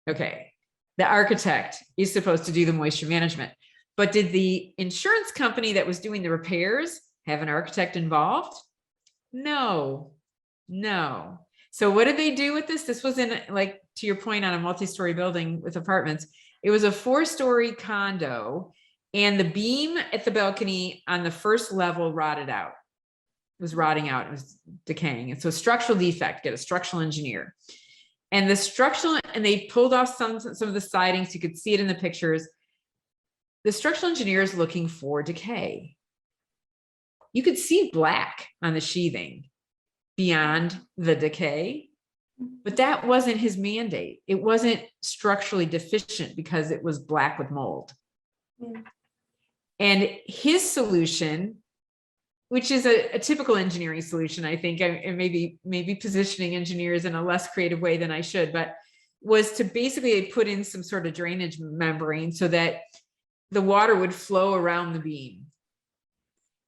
Okay, the architect is supposed to do the moisture management. But did the insurance company that was doing the repairs have an architect involved? No. So what did they do with this? This was in, like, to your point, on a multi-story building with apartments. It was a 4-story condo, and the beam at the balcony on the first level rotted out. It was rotting out. It was decaying. And so structural defect, get a structural engineer. And they pulled off some of the sidings. You could see it in the pictures. The structural engineer is looking for decay. You could see black on the sheathing beyond the decay, but that wasn't his mandate. It wasn't structurally deficient because it was black with mold. And his solution, which is a typical engineering solution, I think, and maybe positioning engineers in a less creative way than I should, but was to basically put in some sort of drainage membrane so that the water would flow around the beam.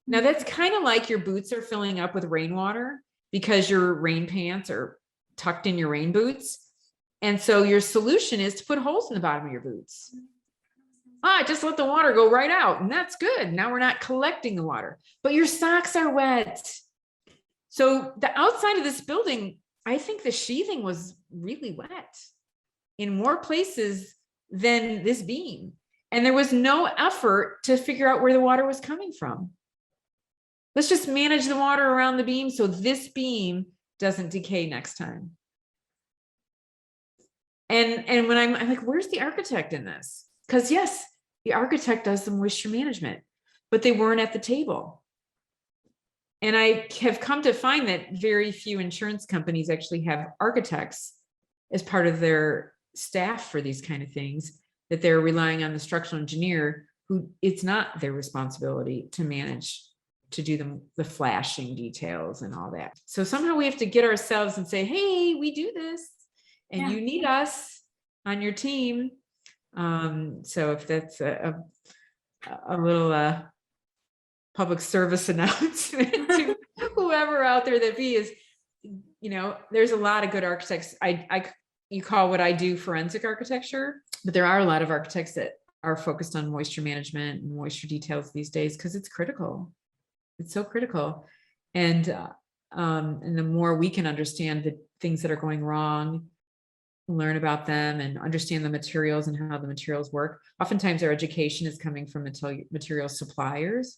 Now that's kind of like your boots are filling up with rainwater because your rain pants are tucked in your rain boots. And so your solution is to put holes in the bottom of your boots. Just let the water go right out. And that's good. Now we're not collecting the water, but your socks are wet. So the outside of this building, I think the sheathing was really wet in more places than this beam. And there was no effort to figure out where the water was coming from. Let's just manage the water around the beam so this beam doesn't decay next time. And when I'm like, where's the architect in this? Because yes, the architect does the moisture management, but they weren't at the table. And I have come to find that very few insurance companies actually have architects as part of their staff for these kind of things, that they're relying on the structural engineer who it's not their responsibility to manage, to do the flashing details and all that. So somehow we have to get ourselves and say, hey, we do this and you need us on your team. So if that's a little public service announcement to whoever out there that be is, there's a lot of good architects. You call what I do forensic architecture, but there are a lot of architects that are focused on moisture management and moisture details these days because it's critical. It's so critical. And the more we can understand the things that are going wrong, learn about them and understand the materials and how the materials work. Oftentimes our education is coming from material suppliers,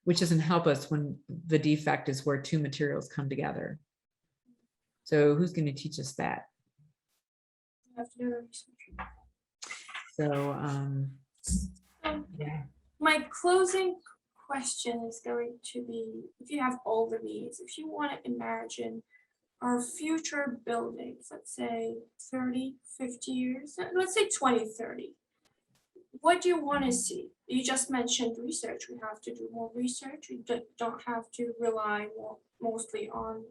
which doesn't help us when the defect is where two materials come together. So who's going to teach us that? So, yeah. My closing question is going to be, if you have all the needs, if you want to imagine our future buildings, let's say 30, 50 years, let's say 2030, what do you want to see? You just mentioned research. We have to do more research. We don't have to rely mostly on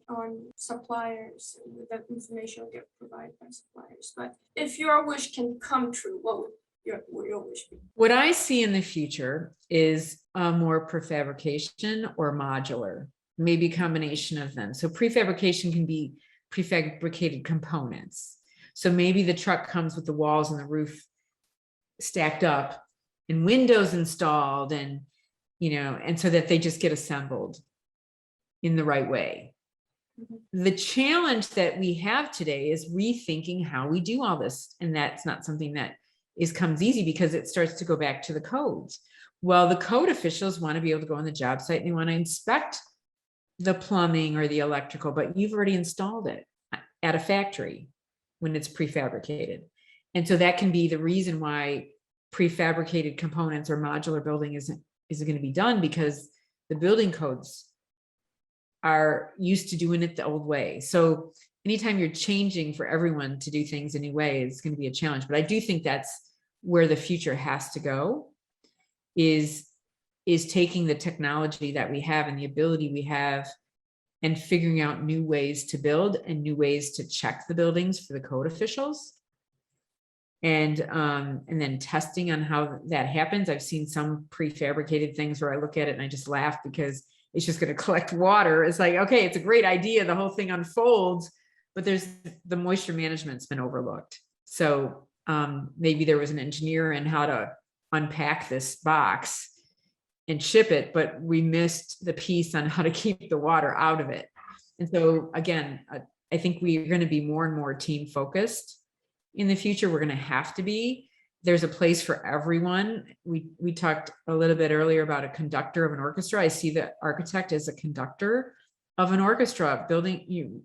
suppliers. That information will get provided by suppliers. But if your wish can come true, what would your wish be? What I see in the future is more prefabrication or modular, maybe a combination of them. So prefabrication can be prefabricated components. So maybe the truck comes with the walls and the roof stacked up and windows installed, and, you know, and so that they just get assembled in the right way. The challenge that we have today is rethinking how we do all this. And that's not something that comes easy, because it starts to go back to the codes. Well, the code officials want to be able to go on the job site and they want to inspect the plumbing or the electrical, but you've already installed it at a factory when it's prefabricated. And so that can be the reason why prefabricated components or modular building isn't going to be done, because the building codes are used to doing it the old way. So anytime you're changing for everyone to do things a new way, it's going to be a challenge. But I do think that's where the future has to go, is taking the technology that we have and the ability we have and figuring out new ways to build and new ways to check the buildings for the code officials. And then testing on how that happens. I've seen some prefabricated things where I look at it and I just laugh, because it's just going to collect water. It's like, okay, it's a great idea. The whole thing unfolds, but the moisture management's been overlooked. So maybe there was an engineer in how to unpack this box and ship it, but we missed the piece on how to keep the water out of it. And so again, I think we're going to be more and more team focused in the future. We're going to have to be. There's a place for everyone. We talked a little bit earlier about a conductor of an orchestra. I see the architect as a conductor of an orchestra,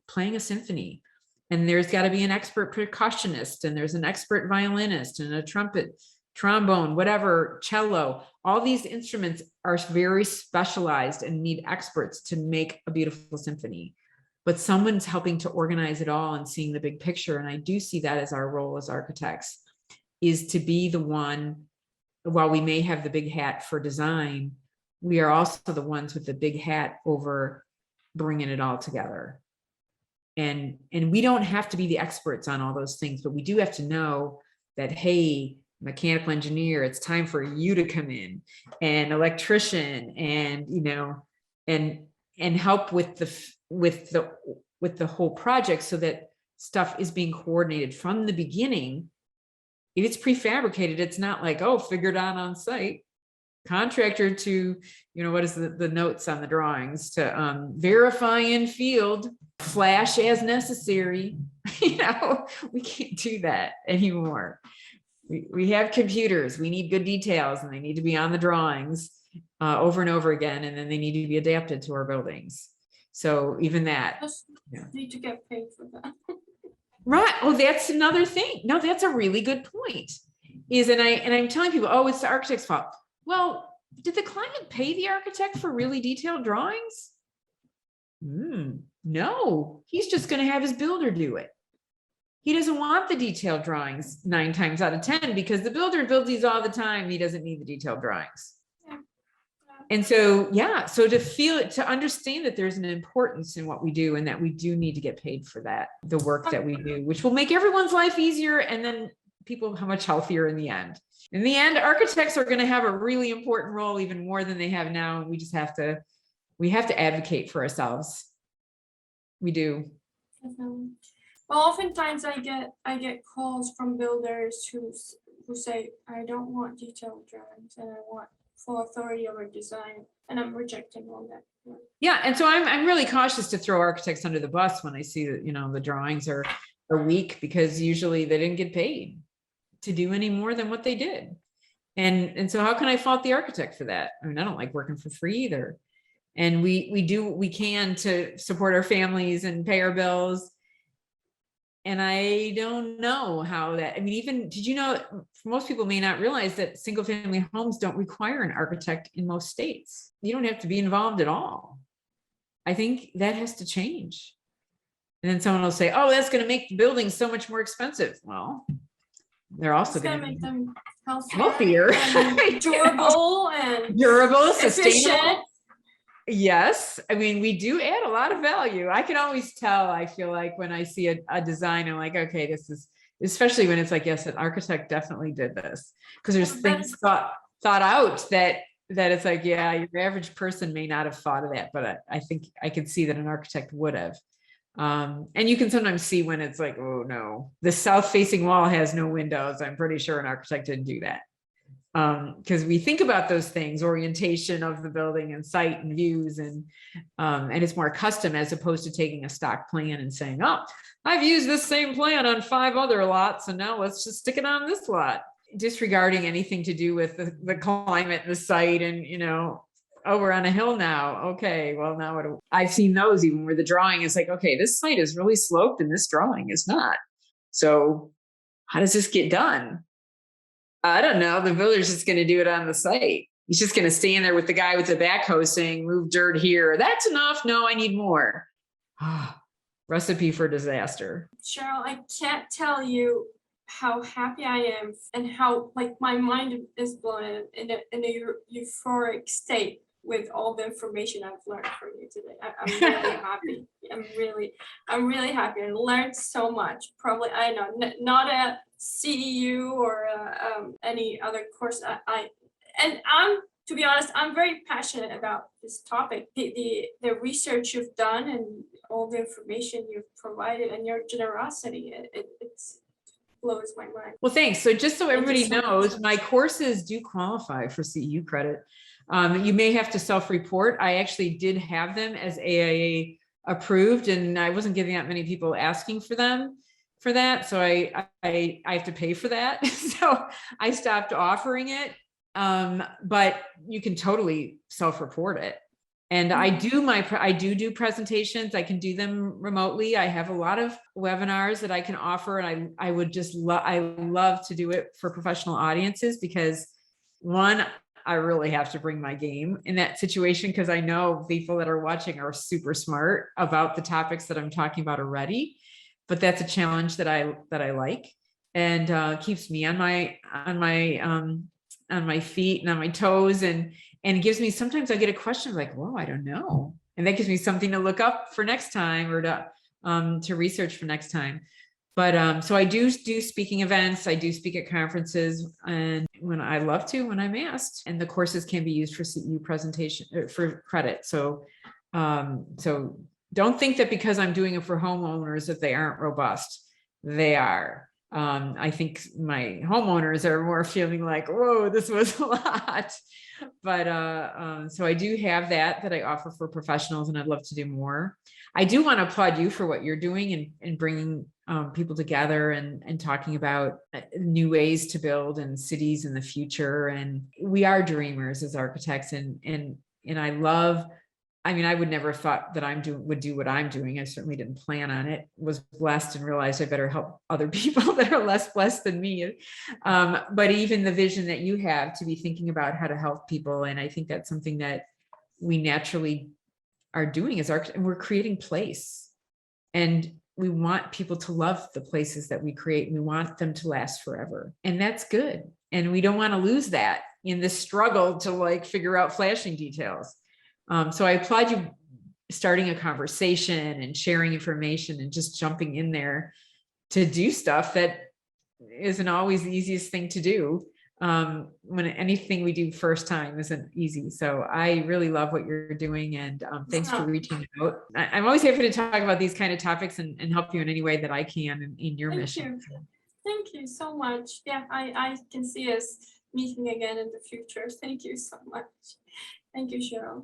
playing a symphony. And there's got to be an expert percussionist, and there's an expert violinist, and a trumpet, trombone, whatever, cello. All these instruments are very specialized and need experts to make a beautiful symphony. But someone's helping to organize it all and seeing the big picture. And I do see that as our role as architects, is to be the one, while we may have the big hat for design, we are also the ones with the big hat over bringing it all together. And we don't have to be the experts on all those things, but we do have to know that, hey, mechanical engineer, it's time for you to come in, and electrician, and, you know, and help with the whole project, so that stuff is being coordinated from the beginning. If it's prefabricated, it's not like, oh, figured out on site. Contractor to, you know, what is the notes on the drawings, to verify in field, flash as necessary. You know, we can't do that anymore. We have computers. We need good details, and they need to be on the drawings over and over again, and then they need to be adapted to our buildings. So even that, Just need to get paid for that. right? Oh, that's another thing. No, that's a really good point. And I'm telling people, oh, it's the architect's fault. Well, did the client pay the architect for really detailed drawings? No, he's just going to have his builder do it. He doesn't want the detailed drawings 9 times out of 10, because the builder builds these all the time. He doesn't need the detailed drawings. Yeah. And so, yeah, so to understand that there's an importance in what we do, and that we do need to get paid for that, the work that we do, which will make everyone's life easier, and then people how much healthier in the end. In the end, architects are going to have a really important role, even more than they have now. And we just have to advocate for ourselves. We do. Well, oftentimes I get calls from builders who say, I don't want detailed drawings, and I want full authority over design, and I'm rejecting all that. Yeah, and so I'm really cautious to throw architects under the bus when I see that, you know, the drawings are weak, because usually they didn't get paid to do any more than what they did. And so how can I fault the architect for that? I mean, I don't like working for free either. And we do what we can to support our families and pay our bills. And I don't know how that, I mean, even, did you know, most people may not realize that single family homes don't require an architect in most states. You don't have to be involved at all. I think that has to change. And then someone will say, oh, that's going to make the buildings so much more expensive. Well, they're also going to make them healthier, and durable, and sustainable. Efficient. Yes. I mean, we do add a lot of value. I can always tell, I feel like, when I see a design, I'm like, okay, this is, especially when it's like, yes, an architect definitely did this, because there's things thought out that that it's like, yeah, your average person may not have thought of that, but I think I could see that an architect would have. And you can sometimes see when it's like, oh no, the south facing wall has no windows. I'm pretty sure an architect didn't do that. Because we think about those things, orientation of the building and site and views, and it's more custom as opposed to taking a stock plan and saying, oh, I've used this same plan on 5 other lots, and now let's just stick it on this lot, disregarding anything to do with the climate and the site. And oh, we're on a hill now. Okay, well, now I've seen those even where the drawing is like, okay, this site is really sloped and this drawing is not. So how does this get done? I don't know. The builder's just going to do it on the site. He's just going to stand there with the guy with the backhoe saying, move dirt here. That's enough. No, I need more. Recipe for disaster. Cheryl, I can't tell you how happy I am and how like my mind is blown in a euphoric state with all the information I've learned from you today. I'm really happy. I'm really happy. I learned so much. Probably, I know, not a CEU or any other course. And to be honest, I'm very passionate about this topic. The research you've done and all the information you've provided and your generosity, it blows my mind. Well, thanks. So just so everybody so knows, much. my courses do qualify for CEU credit. You may have to self-report. I actually did have them as AIA approved, and I wasn't getting that many people asking for them for that. So I have to pay for that. So I stopped offering it. But you can totally self-report it. And I do presentations. I can do them remotely. I have a lot of webinars that I can offer, and I would just I love to do it for professional audiences, because one, I really have to bring my game in that situation, because I know people that are watching are super smart about the topics that I'm talking about already. But that's a challenge that I like, and keeps me on my feet and on my toes, and gives me, sometimes I get a question like, whoa, I don't know. And that gives me something to look up for next time, or to research for next time. But so I do speaking events. I do speak at conferences, and when I'm asked, and the courses can be used for CEU presentation for credit. So don't think that because I'm doing it for homeowners that they aren't robust. They are. I think my homeowners are more feeling like, whoa, this was a lot. But so I do have that I offer for professionals, and I'd love to do more. I do want to applaud you for what you're doing and bringing people together and talking about new ways to build and cities in the future. And we are dreamers as architects, and I love. I mean, I would never have thought that would do what I'm doing. I certainly didn't plan on it. Was blessed and realized I better help other people that are less blessed than me. But even the vision that you have to be thinking about how to help people, and I think that's something that we naturally are doing as architects, and we're creating place. And we want people to love the places that we create, and we want them to last forever. And that's good. And we don't want to lose that in this struggle to like figure out flashing details. So I applaud you starting a conversation and sharing information and just jumping in there to do stuff that isn't always the easiest thing to do. When anything we do first time isn't easy. So I really love what you're doing, and thanks for reaching out. I'm always happy to talk about these kind of topics and help you in any way that I can in your mission. Thank you so much. Yeah, I can see us meeting again in the future. Thank you so much. Thank you, Cheryl.